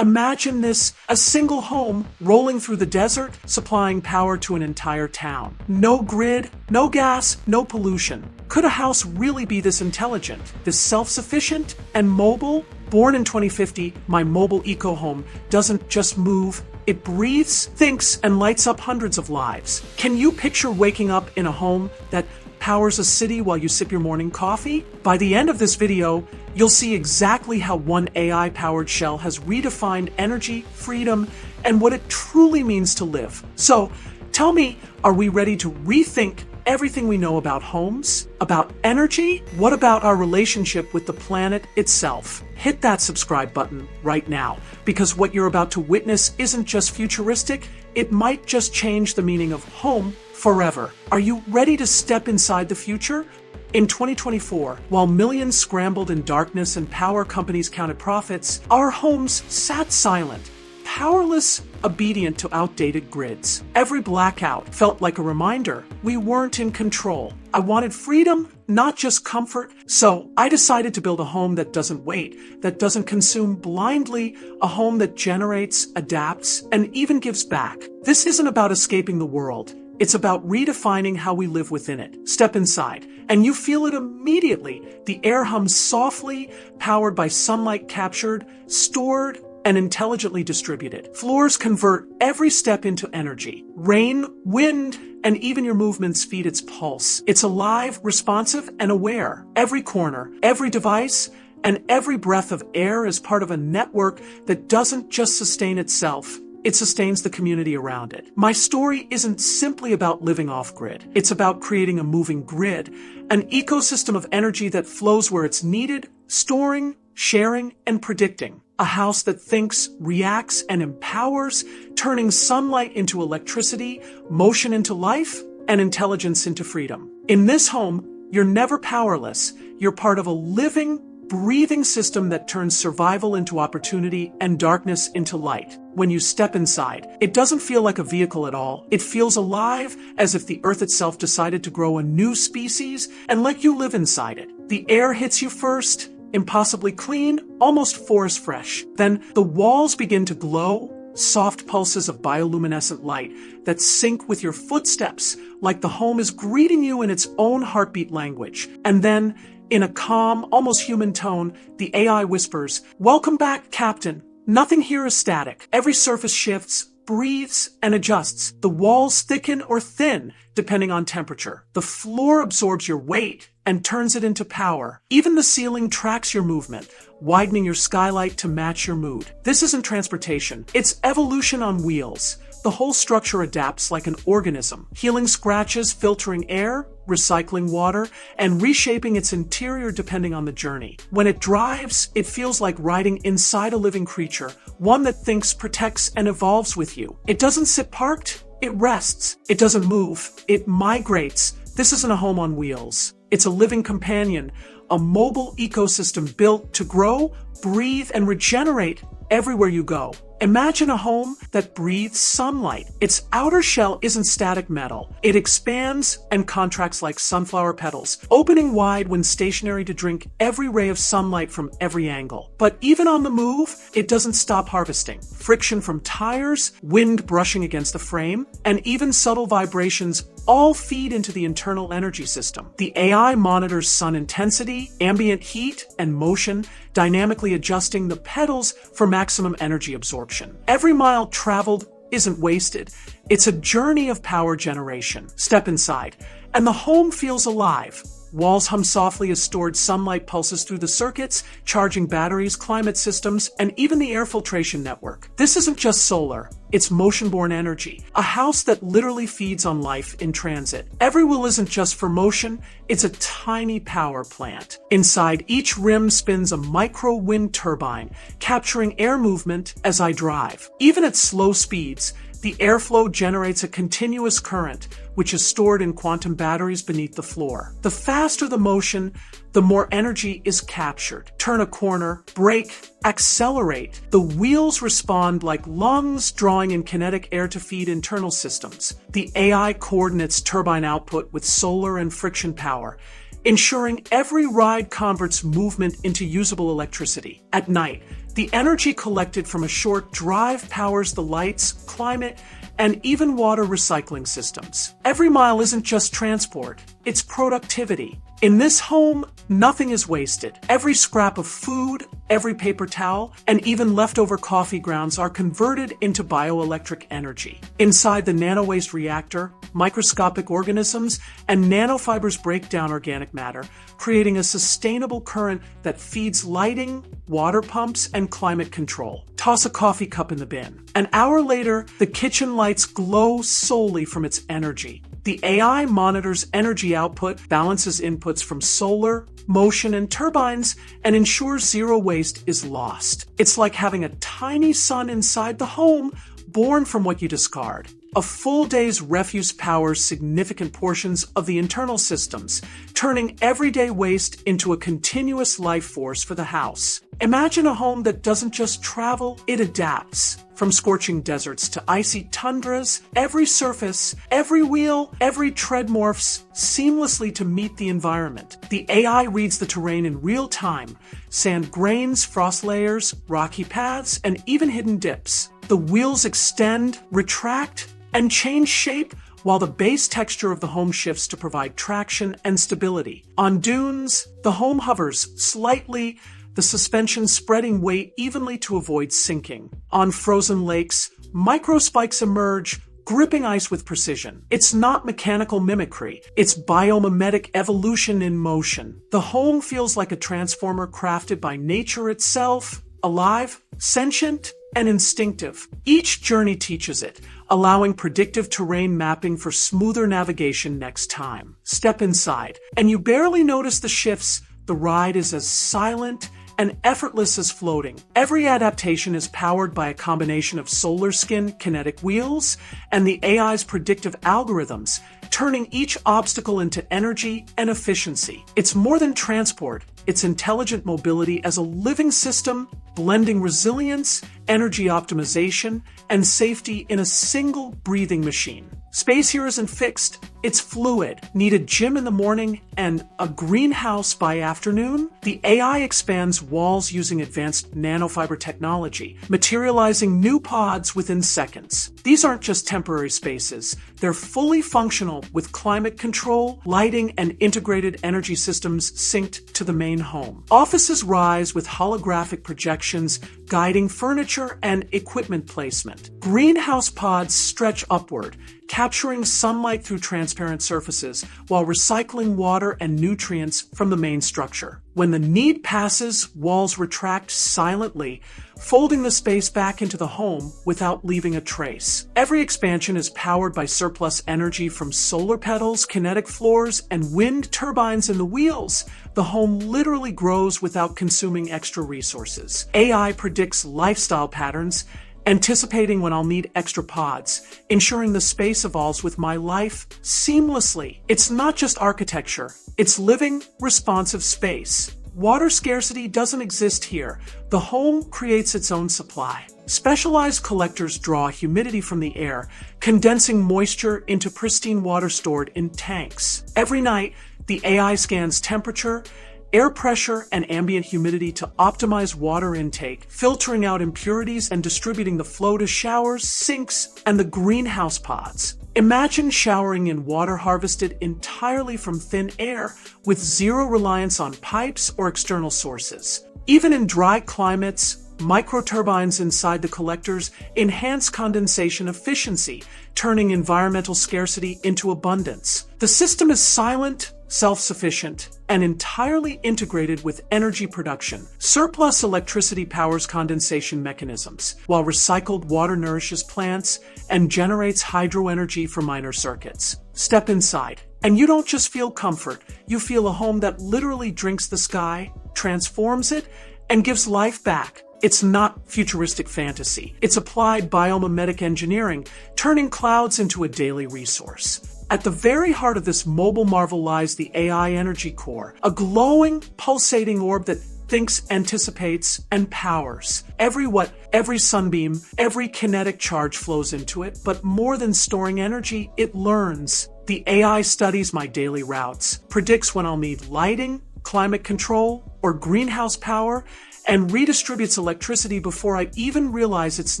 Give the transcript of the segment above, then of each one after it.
Imagine this, a single home rolling through the desert, supplying power to an entire town. No grid, no gas, no pollution. Could a house really be this intelligent, this self-sufficient and mobile? Born in 2050, my mobile eco-home doesn't just move, it breathes, thinks, and lights up hundreds of lives. Can you picture waking up in a home that powers a city while you sip your morning coffee? By the end of this video, you'll see exactly how one AI-powered shell has redefined energy, freedom, and what it truly means to live. So, tell me, are we ready to rethink everything we know about homes, about energy? What about our relationship with the planet itself? Hit that subscribe button right now, because what you're about to witness isn't just futuristic, it might just change the meaning of home forever. Are you ready to step inside the future? In 2024, while millions scrambled in darkness and power companies counted profits, our homes sat silent, powerless, obedient to outdated grids. Every blackout felt like a reminder we weren't in control. I wanted freedom, not just comfort, so I decided to build a home that doesn't wait, that doesn't consume blindly, a home that generates, adapts, and even gives back. This isn't about escaping the world. It's about redefining how we live within it. Step inside, and you feel it immediately. The air hums softly, powered by sunlight captured, stored, and intelligently distributed. Floors convert every step into energy. Rain, wind, and even your movements feed its pulse. It's alive, responsive, and aware. Every corner, every device, and every breath of air is part of a network that doesn't just sustain itself, it sustains the community around it. My story isn't simply about living off-grid. It's about creating a moving grid, an ecosystem of energy that flows where it's needed, storing, sharing, and predicting. A house that thinks, reacts, and empowers, turning sunlight into electricity, motion into life, and intelligence into freedom. In this home, you're never powerless. You're part of a living, breathing system that turns survival into opportunity and darkness into light. When you step inside, it doesn't feel like a vehicle at all. It feels alive, as if the earth itself decided to grow a new species and let you live inside it. The air hits you first, impossibly clean, almost forest fresh. Then the walls begin to glow, soft pulses of bioluminescent light that sync with your footsteps, like the home is greeting you in its own heartbeat language. And then, in a calm, almost human tone, the AI whispers, "Welcome back, Captain. Nothing here is static. Every surface shifts, breathes, and adjusts. The walls thicken or thin, depending on temperature. The floor absorbs your weight and turns it into power. Even the ceiling tracks your movement, widening your skylight to match your mood. This isn't transportation. It's evolution on wheels. The whole structure adapts like an organism, healing scratches, filtering air, recycling water, and reshaping its interior depending on the journey. When it drives, it feels like riding inside a living creature, one that thinks, protects, and evolves with you. It doesn't sit parked, it rests. It doesn't move, it migrates. This isn't a home on wheels. It's a living companion, a mobile ecosystem built to grow, breathe, and regenerate everywhere you go. Imagine a home that breathes sunlight. Its outer shell isn't static metal. It expands and contracts like sunflower petals, opening wide when stationary to drink every ray of sunlight from every angle. But even on the move, it doesn't stop harvesting. Friction from tires, wind brushing against the frame, and even subtle vibrations all feed into the internal energy system. The AI monitors sun intensity, ambient heat, and motion, dynamically adjusting the pedals for maximum energy absorption. Every mile traveled isn't wasted. It's a journey of power generation. Step inside, and the home feels alive. Walls hum softly as stored sunlight pulses through the circuits, charging batteries, climate systems, and even the air filtration network. This isn't just solar, it's motion-borne energy, a house that literally feeds on life in transit. Every wheel isn't just for motion, it's a tiny power plant. Inside, each rim spins a micro-wind turbine, capturing air movement as I drive. Even at slow speeds, the airflow generates a continuous current, which is stored in quantum batteries beneath the floor. The faster the motion, the more energy is captured. Turn a corner, brake, accelerate. The wheels respond like lungs, drawing in kinetic air to feed internal systems. The AI coordinates turbine output with solar and friction power, ensuring every ride converts movement into usable electricity. At night, the The energy collected from a short drive powers the lights, climate, and even water recycling systems. Every mile isn't just transport, it's productivity. In this home, nothing is wasted. Every scrap of food, every paper towel, and even leftover coffee grounds are converted into bioelectric energy. Inside the nano-waste reactor, microscopic organisms and nanofibers break down organic matter, creating a sustainable current that feeds lighting, water pumps, and climate control. Toss a coffee cup in the bin. An hour later, the kitchen lights glow solely from its energy. The AI monitors energy output, balances inputs from solar, motion, and turbines, and ensures zero waste is lost. It's like having a tiny sun inside the home, born from what you discard. A full day's refuse powers significant portions of the internal systems, turning everyday waste into a continuous life force for the house. Imagine a home that doesn't just travel, it adapts. From scorching deserts to icy tundras, every surface, every wheel, every tread morphs seamlessly to meet the environment. The AI reads the terrain in real time: sand grains, frost layers, rocky paths, and even hidden dips. The wheels extend, retract, and change shape while the base texture of the home shifts to provide traction and stability. On dunes, the home hovers slightly, the suspension spreading weight evenly to avoid sinking. On frozen lakes, microspikes emerge, gripping ice with precision. It's not mechanical mimicry, it's biomimetic evolution in motion. The home feels like a transformer crafted by nature itself, alive, sentient, and instinctive. Each journey teaches it, allowing predictive terrain mapping for smoother navigation next time. Step inside, and you barely notice the shifts. The ride is as silent and effortless as floating. Every adaptation is powered by a combination of solar skin, kinetic wheels, and the AI's predictive algorithms, turning each obstacle into energy and efficiency. It's more than transport, it's intelligent mobility as a living system, blending resilience, energy optimization, and safety in a single breathing machine. Space here isn't fixed, it's fluid. Need a gym in the morning and a greenhouse by afternoon? The AI expands walls using advanced nanofiber technology, materializing new pods within seconds. These aren't just temporary spaces, they're fully functional with climate control, lighting, and integrated energy systems synced to the main home. Offices rise with holographic projections guiding furniture and equipment placement. Greenhouse pods stretch upward, capturing sunlight through transparent surfaces while recycling water and nutrients from the main structure. When the need passes, walls retract silently, folding the space back into the home without leaving a trace. Every expansion is powered by surplus energy from solar panels, kinetic floors, and wind turbines in the wheels. The home literally grows without consuming extra resources. AI predicts lifestyle patterns, anticipating when I'll need extra pods, ensuring the space evolves with my life seamlessly. It's not just architecture, it's living, responsive space. Water scarcity doesn't exist here. The home creates its own supply. Specialized collectors draw humidity from the air, condensing moisture into pristine water stored in tanks. Every night, the AI scans temperature, air pressure, and ambient humidity to optimize water intake, filtering out impurities and distributing the flow to showers, sinks, and the greenhouse pods. Imagine showering in water harvested entirely from thin air with zero reliance on pipes or external sources. Even in dry climates, microturbines inside the collectors enhance condensation efficiency, turning environmental scarcity into abundance. The system is silent, self-sufficient, and entirely integrated with energy production. Surplus electricity powers condensation mechanisms, while recycled water nourishes plants and generates hydroenergy for minor circuits. Step inside, and you don't just feel comfort, you feel a home that literally drinks the sky, transforms it, and gives life back. It's not futuristic fantasy. It's applied biomimetic engineering, turning clouds into a daily resource. At the very heart of this mobile marvel lies the AI energy core, a glowing, pulsating orb that thinks, anticipates, and powers. Every sunbeam, every kinetic charge flows into it, but more than storing energy, it learns. The AI studies my daily routes, predicts when I'll need lighting, climate control, or greenhouse power, and redistributes electricity before I even realize it's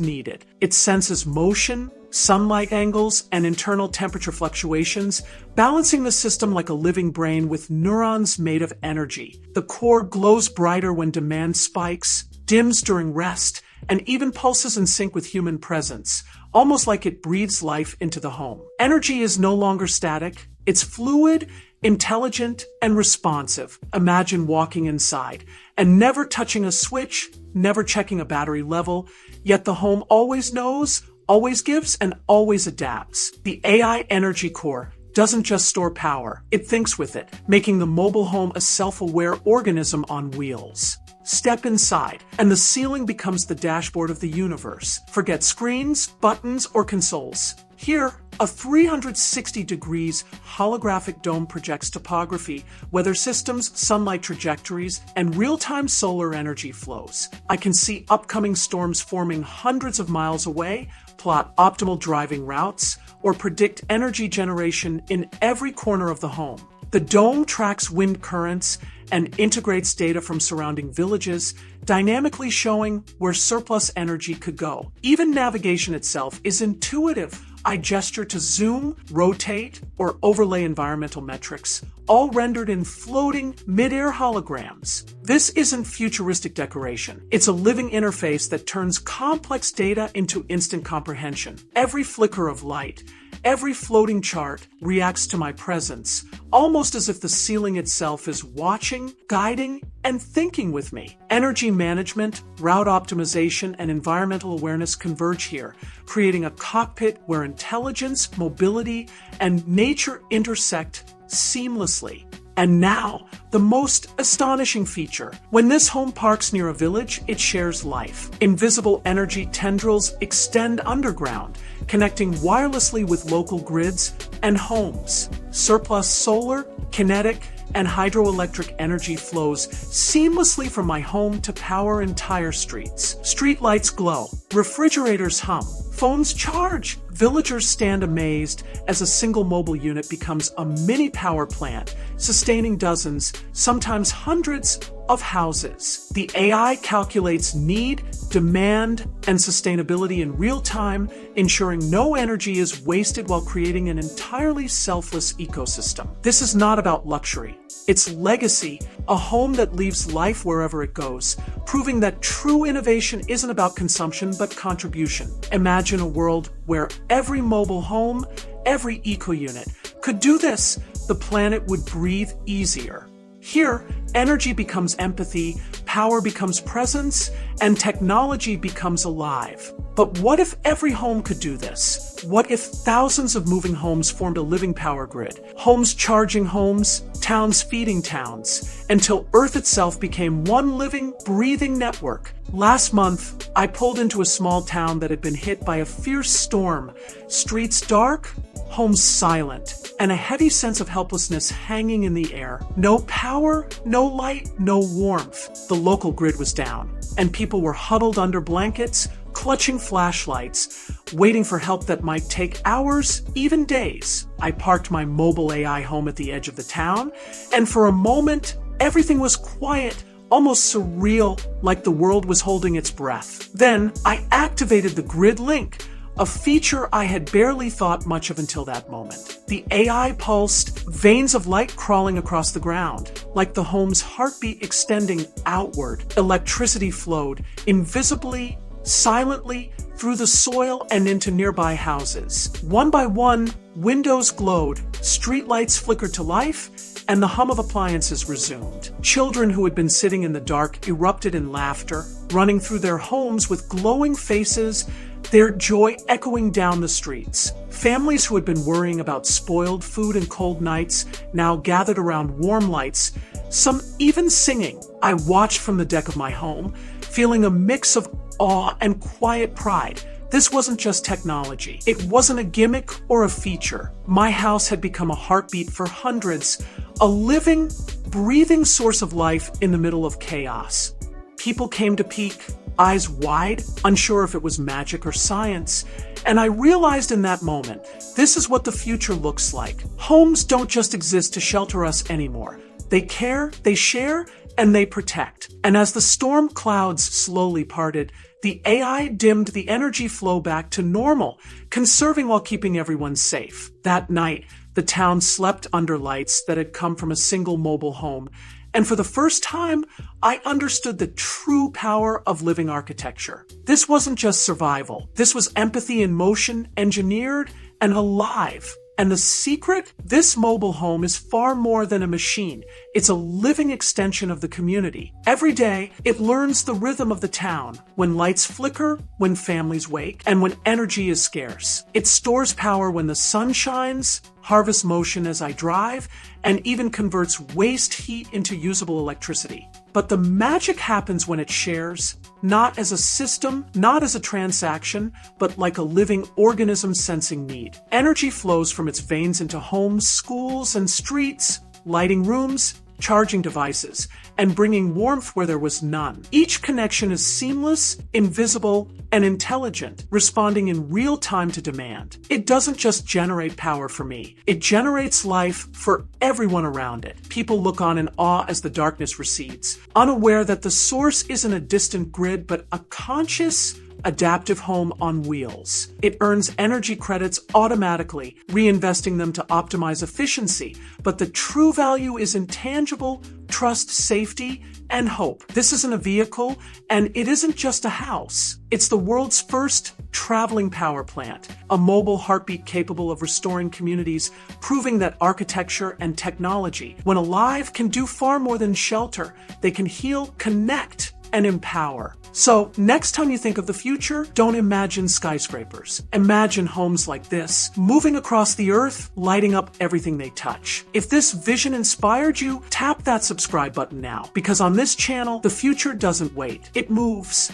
needed. It senses motion, sunlight angles, and internal temperature fluctuations, balancing the system like a living brain with neurons made of energy. The core glows brighter when demand spikes, dims during rest, and even pulses in sync with human presence, almost like it breathes life into the home. Energy is no longer static. It's fluid, intelligent, and responsive. Imagine walking inside and never touching a switch, never checking a battery level, yet the home always knows, always gives, and always adapts. The AI Energy Core doesn't just store power, it thinks with it, making the mobile home a self-aware organism on wheels. Step inside, and the ceiling becomes the dashboard of the universe. Forget screens, buttons, or consoles. Here, a 360 degrees holographic dome projects topography, weather systems, sunlight trajectories, and real-time solar energy flows. I can see upcoming storms forming hundreds of miles away, plot optimal driving routes, or predict energy generation in every corner of the home. The dome tracks wind currents and integrates data from surrounding villages, dynamically showing where surplus energy could go. Even navigation itself is intuitive. I gesture to zoom, rotate, or overlay environmental metrics, all rendered in floating mid-air holograms. This isn't futuristic decoration. It's a living interface that turns complex data into instant comprehension. Every flicker of light, every floating chart reacts to my presence, almost as if the ceiling itself is watching, guiding, and thinking with me. Energy management, route optimization, and environmental awareness converge here, creating a cockpit where intelligence, mobility, and nature intersect seamlessly. And now, the most astonishing feature. When this home parks near a village, it shares life. Invisible energy tendrils extend underground, connecting wirelessly with local grids and homes. Surplus solar, kinetic, and hydroelectric energy flows seamlessly from my home to power entire streets. Street lights glow, refrigerators hum, phones charge. Villagers stand amazed as a single mobile unit becomes a mini power plant, sustaining dozens, sometimes hundreds of houses. The AI calculates need, demand, and sustainability in real time, ensuring no energy is wasted while creating an entirely selfless ecosystem. This is not about luxury. It's legacy, a home that leaves life wherever it goes, proving that true innovation isn't about consumption but contribution. Imagine a world where every mobile home, every eco-unit could do this. The planet would breathe easier. Here, energy becomes empathy, power becomes presence, and technology becomes alive. But what if every home could do this? What if thousands of moving homes formed a living power grid? Homes charging homes, towns feeding towns, until Earth itself became one living, breathing network. Last month, I pulled into a small town that had been hit by a fierce storm. Streets dark, homes silent, and a heavy sense of helplessness hanging in the air. No power, no light, no warmth. The local grid was down, and people were huddled under blankets, clutching flashlights, waiting for help that might take hours, even days. I parked my mobile AI home at the edge of the town, and for a moment, everything was quiet, almost surreal, like the world was holding its breath. Then, I activated the grid link, a feature I had barely thought much of until that moment. The AI pulsed, veins of light crawling across the ground, like the home's heartbeat extending outward. Electricity flowed, invisibly, silently, through the soil and into nearby houses. One by one, windows glowed, streetlights flickered to life, and the hum of appliances resumed. Children who had been sitting in the dark erupted in laughter, running through their homes with glowing faces, their joy echoing down the streets. Families who had been worrying about spoiled food and cold nights now gathered around warm lights, some even singing. I watched from the deck of my home, feeling a mix of awe and quiet pride. This wasn't just technology. It wasn't a gimmick or a feature. My house had become a heartbeat for hundreds, a living, breathing source of life in the middle of chaos. People came to peek, eyes wide, unsure if it was magic or science. And I realized in that moment, this is what the future looks like. Homes don't just exist to shelter us anymore. They care, they share, and they protect. And as the storm clouds slowly parted, the AI dimmed the energy flow back to normal, conserving while keeping everyone safe. That night, the town slept under lights that had come from a single mobile home. And for the first time, I understood the true power of living architecture. This wasn't just survival. This was empathy in motion, engineered and alive. And the secret? This mobile home is far more than a machine. It's a living extension of the community. Every day, it learns the rhythm of the town, when lights flicker, when families wake, and when energy is scarce. It stores power when the sun shines, harvests motion as I drive, and even converts waste heat into usable electricity. But the magic happens when it shares, not as a system, not as a transaction, but like a living organism sensing need. Energy flows from its veins into homes, schools, and streets, lighting rooms, charging devices, and bringing warmth where there was none. Each connection is seamless, invisible, and intelligent, responding in real time to demand. It doesn't just generate power for me. It generates life for everyone around it. People look on in awe as the darkness recedes, unaware that the source isn't a distant grid, but a conscious, adaptive home on wheels. It earns energy credits automatically, reinvesting them to optimize efficiency. But the true value is intangible: trust, safety, and hope. This isn't a vehicle, and it isn't just a house. It's the world's first traveling power plant, a mobile heartbeat capable of restoring communities, proving that architecture and technology, when alive, can do far more than shelter. They can heal, connect, and empower. So, next time you think of the future, don't imagine skyscrapers. Imagine homes like this, moving across the earth, lighting up everything they touch. If this vision inspired you, tap that subscribe button now, because on this channel, the future doesn't wait. It moves.